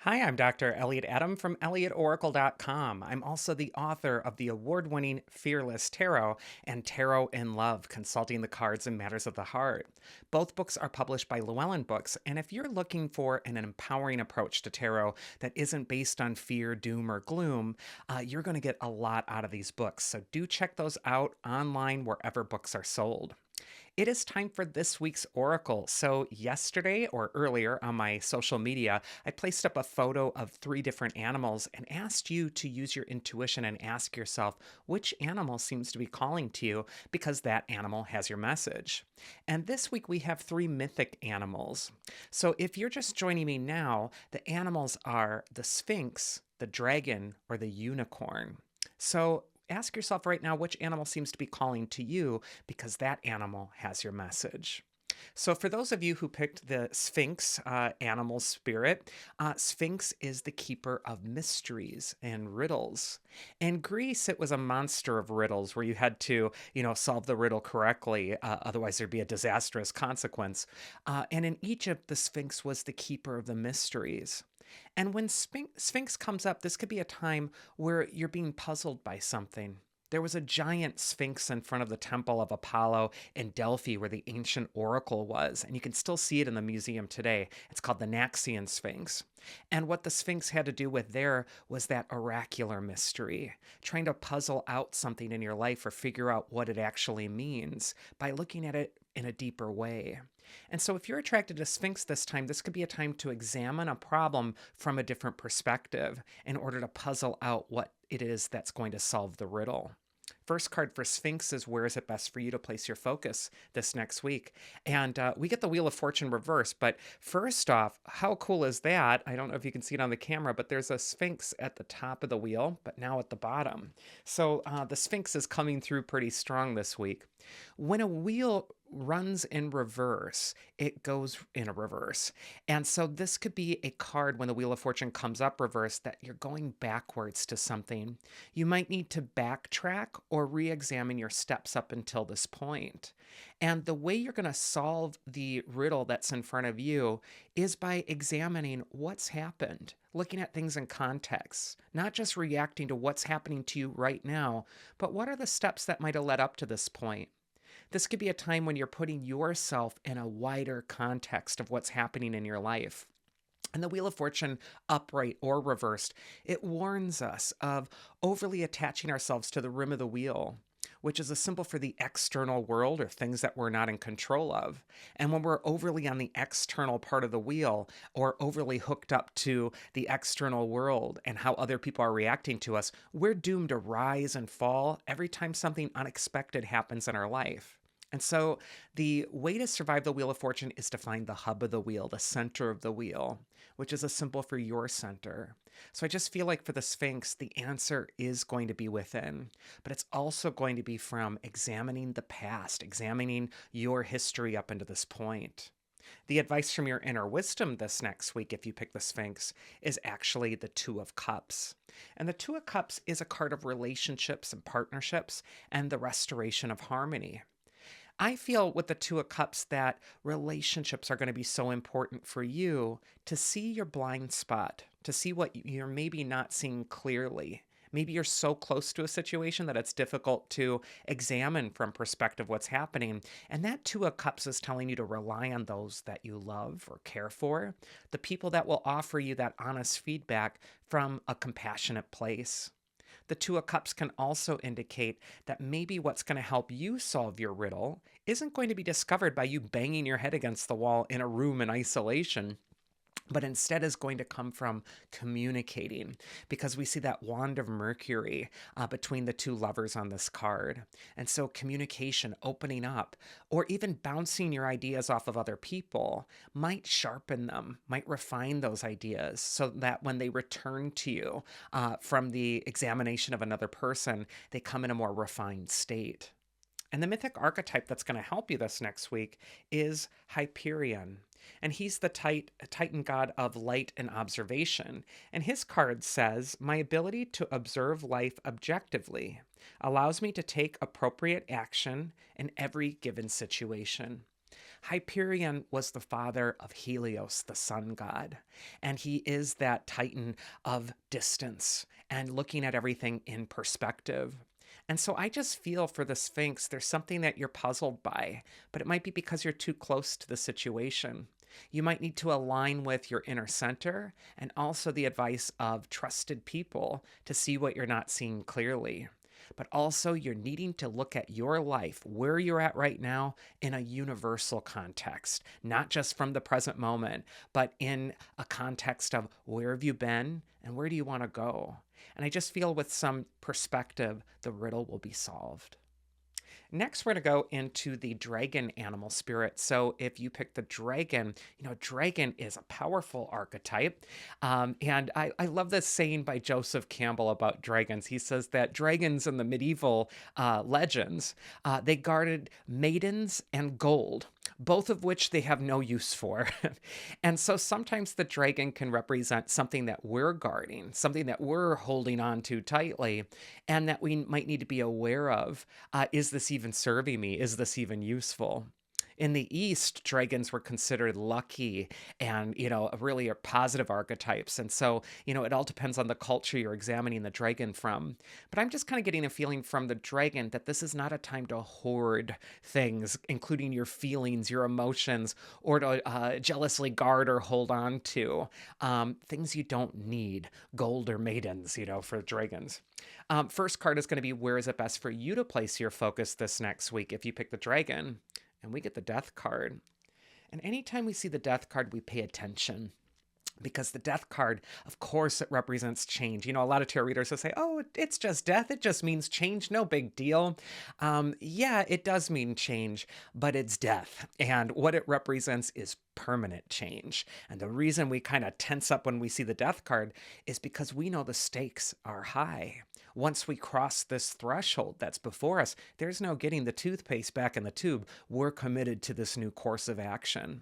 Hi, I'm Dr. Elliot Adam from ElliotOracle.com. I'm also the author of the award winning Fearless Tarot and Tarot in Love, Consulting the Cards and Matters of the Heart. Both books are published by Llewellyn Books, and if you're looking for an empowering approach to tarot that isn't based on fear, doom, or gloom, you're going to get a lot out of these books. So do check those out online wherever books are sold. It is time for this week's Oracle. So, yesterday or earlier on my social media, I placed up a photo of three different animals and asked you to use your intuition and ask yourself which animal seems to be calling to you because that animal has your message. And this week we have three mythic animals. So, if you're just joining me now, the animals are the Sphinx, the dragon, or the unicorn. So, ask yourself right now which animal seems to be calling to you because that animal has your message. So, for those of you who picked the Sphinx animal spirit, Sphinx is the keeper of mysteries and riddles. In Greece, it was a monster of riddles where you had to, solve the riddle correctly. Otherwise, there'd be a disastrous consequence. And in Egypt, the Sphinx was the keeper of the mysteries. And when Sphinx comes up, this could be a time where you're being puzzled by something. There was a giant sphinx in front of the temple of Apollo in Delphi where the ancient oracle was, and you can still see it in the museum today. It's called the Naxian Sphinx. And what the sphinx had to do with there was that oracular mystery, trying to puzzle out something in your life or figure out what it actually means by looking at it in a deeper way. And so, if you're attracted to Sphinx this time, this could be a time to examine a problem from a different perspective in order to puzzle out what it is that's going to solve the riddle. First card for Sphinx is where is it best for you to place your focus this next week? And we get the Wheel of Fortune reverse. But first off, how cool is that? I don't know if you can see it on the camera, but there's a Sphinx at the top of the wheel, but now at the bottom. So the Sphinx is coming through pretty strong this week. When a wheel runs in reverse, it goes in a reverse. And so this could be a card when the Wheel of Fortune comes up reverse that you're going backwards to something. You might need to backtrack or re examine your steps up until this point. And the way you're going to solve the riddle that's in front of you is by examining what's happened, looking at things in context, not just reacting to what's happening to you right now, but what are the steps that might have led up to this point. This could be a time when you're putting yourself in a wider context of what's happening in your life. And the Wheel of Fortune, upright or reversed, it warns us of overly attaching ourselves to the rim of the wheel, which is a symbol for the external world or things that we're not in control of. And when we're overly on the external part of the wheel or overly hooked up to the external world and how other people are reacting to us, we're doomed to rise and fall every time something unexpected happens in our life. And so the way to survive the Wheel of Fortune is to find the hub of the wheel, the center of the wheel, which is a symbol for your center. So I just feel like for the Sphinx, the answer is going to be within, but it's also going to be from examining the past, examining your history up into this point. The advice from your inner wisdom this next week, if you pick the Sphinx, is actually the Two of Cups. And the Two of Cups is a card of relationships and partnerships and the restoration of harmony. I feel with the Two of Cups that relationships are going to be so important for you to see your blind spot, to see what you're maybe not seeing clearly. Maybe you're so close to a situation that it's difficult to examine from perspective what's happening. And that Two of Cups is telling you to rely on those that you love or care for, the people that will offer you that honest feedback from a compassionate place. The Two of Cups can also indicate that maybe what's going to help you solve your riddle isn't going to be discovered by you banging your head against the wall in a room in isolation, but instead is going to come from communicating because we see that wand of Mercury between the two lovers on this card. And so communication, opening up, or even bouncing your ideas off of other people might sharpen them, might refine those ideas so that when they return to you from the examination of another person, they come in a more refined state. And the mythic archetype that's going to help you this next week is Hyperion. And he's the Titan god of light and observation. And his card says, my ability to observe life objectively allows me to take appropriate action in every given situation. Hyperion was the father of Helios, the sun god, and he is that titan of distance and looking at everything in perspective. And so I just feel for the Sphinx, there's something that you're puzzled by, but it might be because you're too close to the situation. You might need to align with your inner center and also the advice of trusted people to see what you're not seeing clearly. But also, you're needing to look at your life, where you're at right now, in a universal context, not just from the present moment, but in a context of where have you been and where do you want to go? And I just feel with some perspective, the riddle will be solved. Next, we're going to go into the dragon animal spirit. So, if you pick the dragon, dragon is a powerful archetype. And I love this saying by Joseph Campbell about dragons. He says that dragons in the medieval legends, they guarded maidens and gold, both of which they have no use for. And so sometimes the dragon can represent something that we're guarding, something that we're holding on to tightly, and that we might need to be aware of. Is this even serving me? Is this even useful? In the East, dragons were considered lucky and, really are positive archetypes. And so, it all depends on the culture you're examining the dragon from. But I'm just kind of getting a feeling from the dragon that this is not a time to hoard things, including your feelings, your emotions, or to jealously guard or hold on to things you don't need, gold or maidens, for dragons. First card is going to be where is it best for you to place your focus this next week if you pick the dragon. And we get the death card. And anytime we see the death card, we pay attention. Because the death card, of course, it represents change. A lot of tarot readers will say, oh, it's just death. It just means change. No big deal. Yeah, it does mean change, but it's death. And what it represents is permanent change. And the reason we kind of tense up when we see the death card is because we know the stakes are high. Once we cross this threshold that's before us, there's no getting the toothpaste back in the tube. We're committed to this new course of action.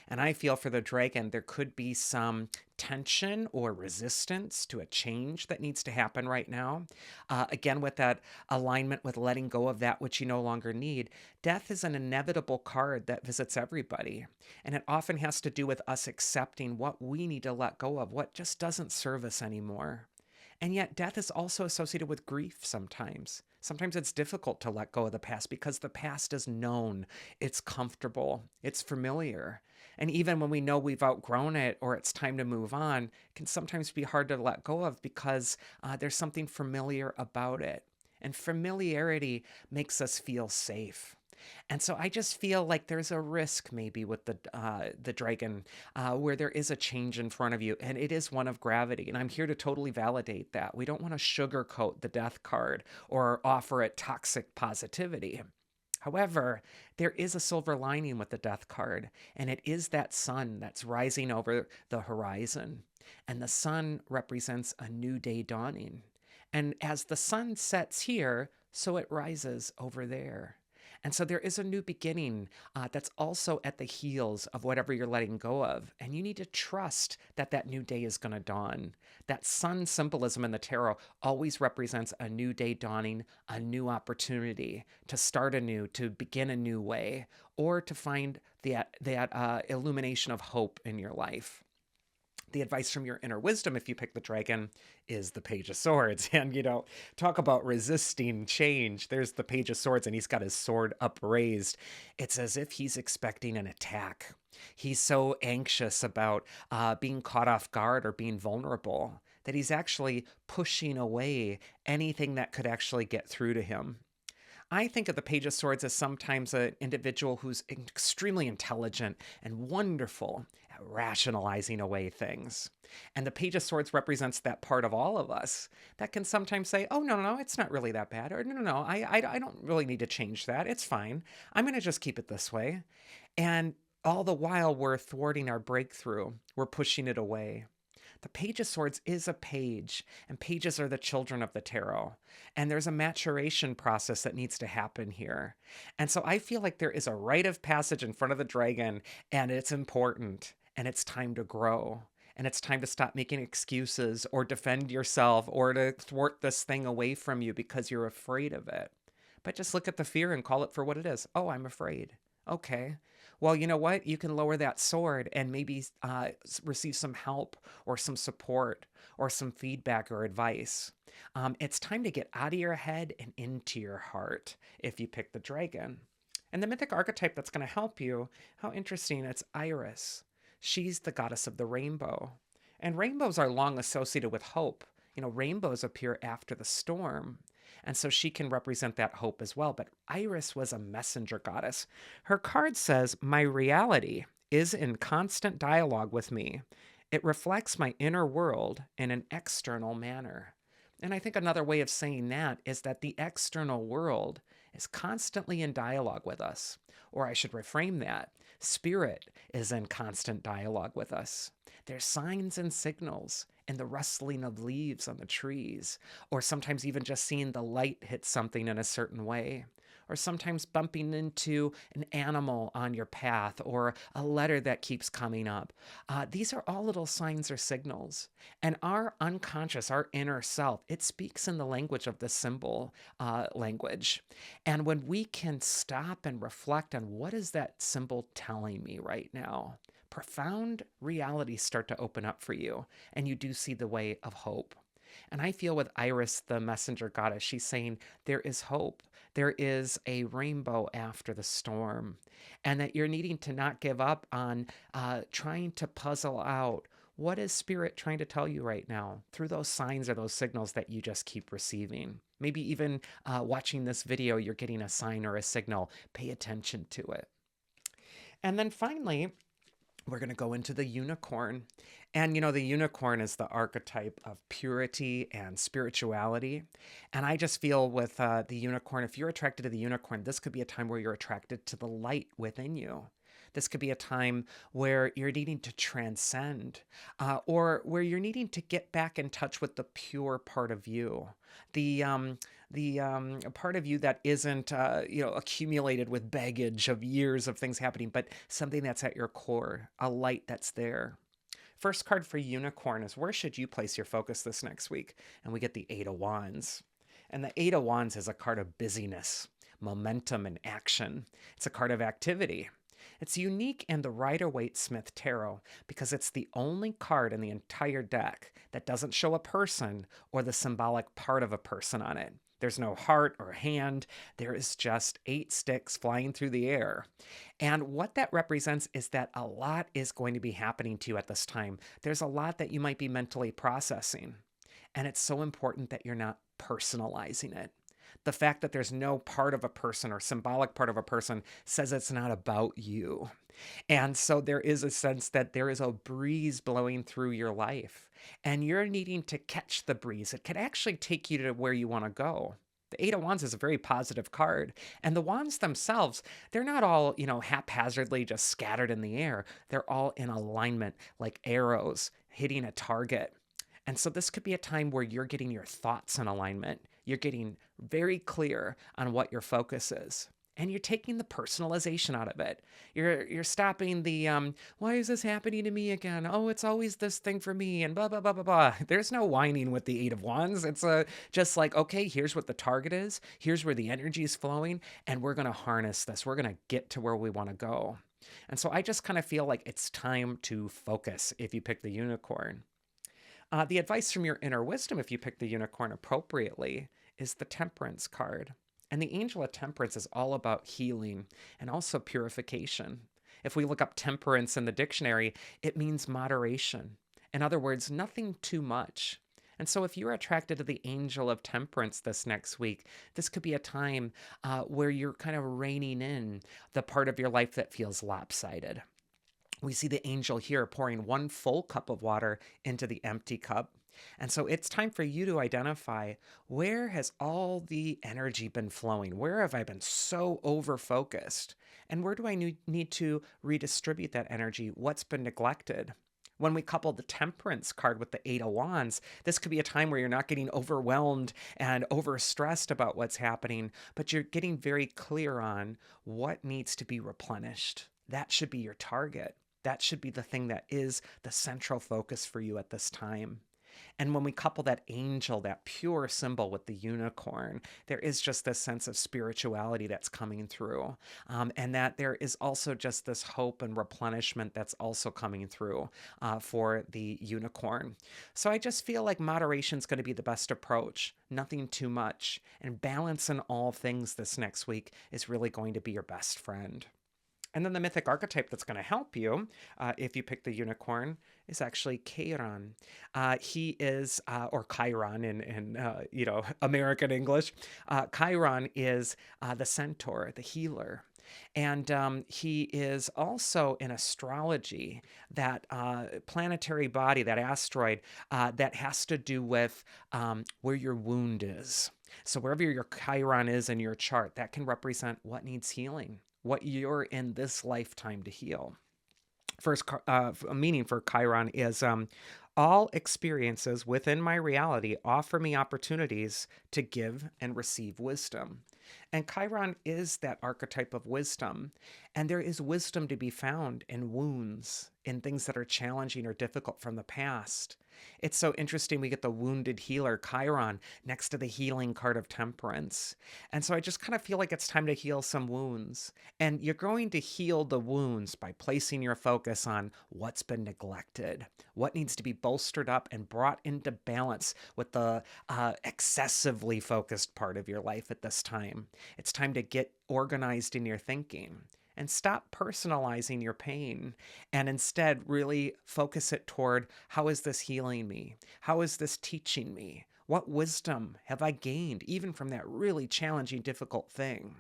And I feel for the dragon, there could be some tension or resistance to a change that needs to happen right now. Again, with that alignment with letting go of that which you no longer need, death is an inevitable card that visits everybody. And it often has to do with us accepting what we need to let go of, what just doesn't serve us anymore. And yet death is also associated with grief sometimes. Sometimes it's difficult to let go of the past because the past is known, it's comfortable, it's familiar. And even when we know we've outgrown it or it's time to move on, it can sometimes be hard to let go of because there's something familiar about it. And familiarity makes us feel safe. And so I just feel like there's a risk maybe with the dragon where there is a change in front of you, and it is one of gravity. And I'm here to totally validate that. We don't want to sugarcoat the death card or offer it toxic positivity. However, there is a silver lining with the death card, and it is that sun that's rising over the horizon. And the sun represents a new day dawning. And as the sun sets here, so it rises over there. And so there is a new beginning that's also at the heels of whatever you're letting go of. And you need to trust that that new day is going to dawn. That sun symbolism in the tarot always represents a new day dawning, a new opportunity to start anew, to begin a new way, or to find that illumination of hope in your life. The advice from your inner wisdom, if you pick the dragon, is the Page of Swords. And, talk about resisting change. There's the Page of Swords, and he's got his sword upraised. It's as if he's expecting an attack. He's so anxious about being caught off guard or being vulnerable that he's actually pushing away anything that could actually get through to him. I think of the Page of Swords as sometimes an individual who's extremely intelligent and wonderful at rationalizing away things. And the Page of Swords represents that part of all of us that can sometimes say, oh, no, it's not really that bad. Or no, I don't really need to change that. It's fine. I'm going to just keep it this way. And all the while we're thwarting our breakthrough. We're pushing it away. The Page of Swords is a page, and pages are the children of the tarot. And there's a maturation process that needs to happen here. And so I feel like there is a rite of passage in front of the dragon, and it's important, and it's time to grow. And it's time to stop making excuses or defend yourself or to thwart this thing away from you because you're afraid of it. But just look at the fear and call it for what it is. Oh, I'm afraid. Okay. Well, you know what? You can lower that sword and maybe receive some help or some support or some feedback or advice. It's time to get out of your head and into your heart if you pick the dragon. And the mythic archetype that's going to help you, how interesting, it's Iris. She's the goddess of the rainbow. And rainbows are long associated with hope. Rainbows appear after the storm. And so she can represent that hope as well. But Iris was a messenger goddess. Her card says, "My reality is in constant dialogue with me. It reflects my inner world in an external manner." And I think another way of saying that is that the external world is constantly in dialogue with us. Or I should reframe that. Spirit is in constant dialogue with us. There's signs and signals in the rustling of leaves on the trees, or sometimes even just seeing the light hit something in a certain way, or sometimes bumping into an animal on your path, or a letter that keeps coming up. These are all little signs or signals. And our unconscious, our inner self, it speaks in the language of the symbol language. And when we can stop and reflect on what is that symbol telling me right now, profound realities start to open up for you, and you do see the way of hope. And I feel with Iris, the messenger goddess, she's saying there is hope. There is a rainbow after the storm, and that you're needing to not give up on trying to puzzle out what is spirit trying to tell you right now through those signs or those signals that you just keep receiving. Maybe even watching this video, you're getting a sign or a signal. Pay attention to it. And then finally, we're going to go into the unicorn. And the unicorn is the archetype of purity and spirituality. And I just feel with the unicorn, if you're attracted to the unicorn, this could be a time where you're attracted to the light within you. This could be a time where you're needing to transcend, or where you're needing to get back in touch with the pure part of you, the part of you that isn't accumulated with baggage of years of things happening, but something that's at your core, a light that's there. First card for unicorn is, where should you place your focus this next week? And we get the Eight of Wands. And the Eight of Wands is a card of busyness, momentum, and action. It's a card of activity. It's unique in the Rider-Waite-Smith Tarot because it's the only card in the entire deck that doesn't show a person or the symbolic part of a person on it. There's no heart or hand. There is just 8 sticks flying through the air. And what that represents is that a lot is going to be happening to you at this time. There's a lot that you might be mentally processing. And it's so important that you're not personalizing it. The fact that there's no part of a person or symbolic part of a person says it's not about you. And so there is a sense that there is a breeze blowing through your life, and you're needing to catch the breeze. It could actually take you to where you want to go. The Eight of Wands is a very positive card. And the wands themselves, they're not all, haphazardly just scattered in the air. They're all in alignment, like arrows hitting a target. And so this could be a time where you're getting your thoughts in alignment. You're getting very clear on what your focus is. And you're taking the personalization out of it. You're stopping the, why is this happening to me again? Oh, it's always this thing for me, and blah, blah, blah, blah, blah. There's no whining with the Eight of Wands. It's just like, okay, here's what the target is. Here's where the energy is flowing, and we're going to harness this. We're going to get to where we want to go. And so I just kind of feel like it's time to focus if you pick the unicorn. The advice from your inner wisdom, if you pick the unicorn appropriately, is the Temperance card. And the Angel of Temperance is all about healing and also purification. If we look up temperance in the dictionary, it means moderation. In other words, nothing too much. And so if you're attracted to the Angel of Temperance this next week, this could be a time where you're kind of reining in the part of your life that feels lopsided. We see the angel here pouring 1 full cup of water into the empty cup. And so it's time for you to identify, where has all the energy been flowing? Where have I been so over-focused? And where do I need to redistribute that energy? What's been neglected? When we couple the Temperance card with the Eight of Wands, this could be a time where you're not getting overwhelmed and overstressed about what's happening, but you're getting very clear on what needs to be replenished. That should be your target. That should be the thing that is the central focus for you at this time. And when we couple that angel, that pure symbol with the unicorn, there is just this sense of spirituality that's coming through. And that there is also just this hope and replenishment that's also coming through for the unicorn. So I just feel like moderation is going to be the best approach, nothing too much. And balance in all things this next week is really going to be your best friend. And then the mythic archetype that's going to help you, if you pick the unicorn, is actually Chiron. He is, or Chiron in American English. Chiron is the centaur, the healer. And he is also in astrology, that planetary body, that asteroid that has to do with where your wound is. So wherever your Chiron is in your chart, that can represent what needs healing, what you're in this lifetime to heal. First meaning for Chiron is all experiences within my reality offer me opportunities to give and receive wisdom. And Chiron is that archetype of wisdom. And there is wisdom to be found in wounds, in things that are challenging or difficult from the past. It's so interesting. We get the wounded healer, Chiron, next to the healing card of temperance. And so I just kind of feel like it's time to heal some wounds. And you're going to heal the wounds by placing your focus on what's been neglected, what needs to be bolstered up and brought into balance with the excessively focused part of your life at this time. It's time to get organized in your thinking and stop personalizing your pain, and instead really focus it toward, how is this healing me? How is this teaching me? What wisdom have I gained even from that really challenging, difficult thing?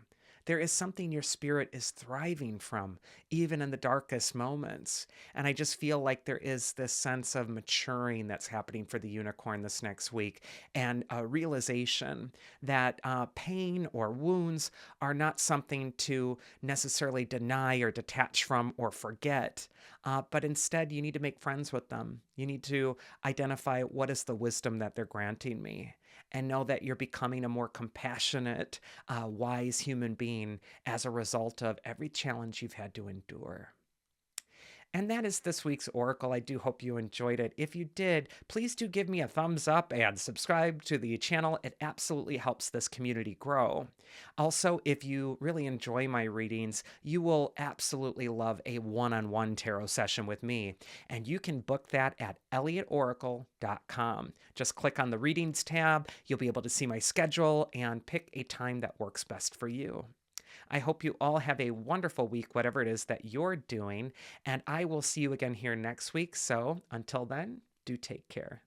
There is something your spirit is thriving from, even in the darkest moments. And I just feel like there is this sense of maturing that's happening for the unicorn this next week, and a realization that pain or wounds are not something to necessarily deny or detach from or forget, but instead you need to make friends with them. You need to identify what is the wisdom that they're granting me, and know that you're becoming a more compassionate, wise human being as a result of every challenge you've had to endure. And that is this week's Oracle. I do hope you enjoyed it. If you did, please do give me a thumbs up and subscribe to the channel. It absolutely helps this community grow. Also, if you really enjoy my readings, you will absolutely love a one-on-one tarot session with me. And you can book that at elliotoracle.com. Just click on the readings tab. You'll be able to see my schedule and pick a time that works best for you. I hope you all have a wonderful week, whatever it is that you're doing, and I will see you again here next week. So until then, do take care.